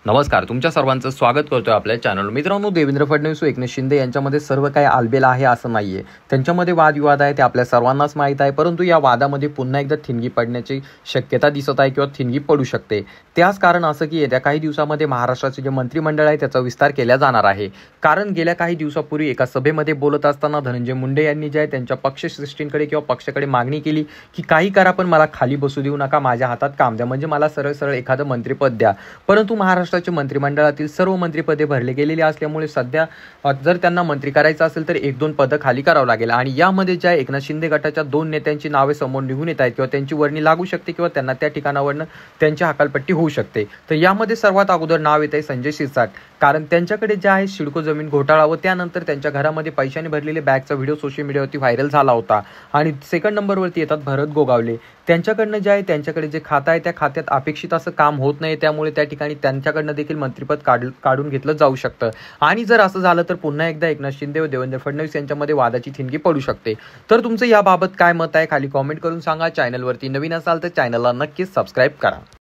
नमस्कार, तुमच्या सर्वांचं स्वागत करतोय आपल्या चॅनलवर. मित्रांनो, देवेंद्र फडणवीस व एकनाथ शिंदे यांच्यामध्ये सर्व काही आलबेल आहे असं नाहीये. त्यांच्यामध्ये वादविवाद आहे ते आपल्या सर्वांनाच माहीत आहे. परंतु या वादामध्ये पुन्हा एकदा ठिणगी पडण्याची शक्यता दिसत आहे किंवा ठिणगी पडू शकते. त्याच कारण असं की येत्या काही दिवसामध्ये महाराष्ट्राचे जे मंत्रिमंडळ आहे त्याचा विस्तार केला जाणार आहे. कारण गेल्या काही दिवसापूर्वी एका सभेमध्ये बोलत असताना धनंजय मुंडे यांनी जे आहे त्यांच्या पक्षश्रेष्ठींकडे किंवा पक्षाकडे मागणी केली की काही करा पण मला खाली बसू देऊ नका, माझ्या हातात काम द्या, म्हणजे मला सरळ सरळ एखादं मंत्रिपद द्या. परंतु महाराष्ट्राचे मंत्रिमंडळातील सर्व मंत्रिपदे भरले गेलेली असल्यामुळे सध्या जर त्यांना मंत्री करायचं असेल तर 1-2 पदं खाली करावं लागेल. आणि यामध्ये ज्या एकनाथ शिंदे गटाच्या 2 नेत्यांची नावे समोर निघून येत आहेत किंवा त्यांची वर्णी लागू शकते किंवा त्यांना त्या ठिकाणावरनं त्यांची हकालपट्टी होऊ शकते. तर यामध्ये सर्वात अगोदर नाव येत आहे संजय शिरसाट. कारण त्यांच्याकडे जे आहे सिडको जमीन घोटाळा व त्यानंतर त्यांच्या घरामध्ये पैशाने भरलेले बॅगचा व्हिडिओ सोशल मीडियावरती व्हायरल झाला होता. आणि सेकंड नंबरवरती येतात भरत गोगावले. त्यांच्याकडनं जे आहे त्यांच्याकडे जे खातं आहे त्या खात्यात अपेक्षित असं काम होत नाही, त्यामुळे त्या ठिकाणी त्यांच्याकडनं देखील मंत्रिपद काढून घेतलं जाऊ शकतं. आणि जर असं झालं तर पुन्हा एकदा एकनाथ शिंदे व देवेंद्र फडणवीस यांच्यामध्ये वादाची ठिणगी पडू शकते. तर तुमचं याबाबत काय मत आहे खाली कॉमेंट करून सांगा. चॅनलवरती नवीन असाल तर चॅनलला नक्कीच सबस्क्राईब करा.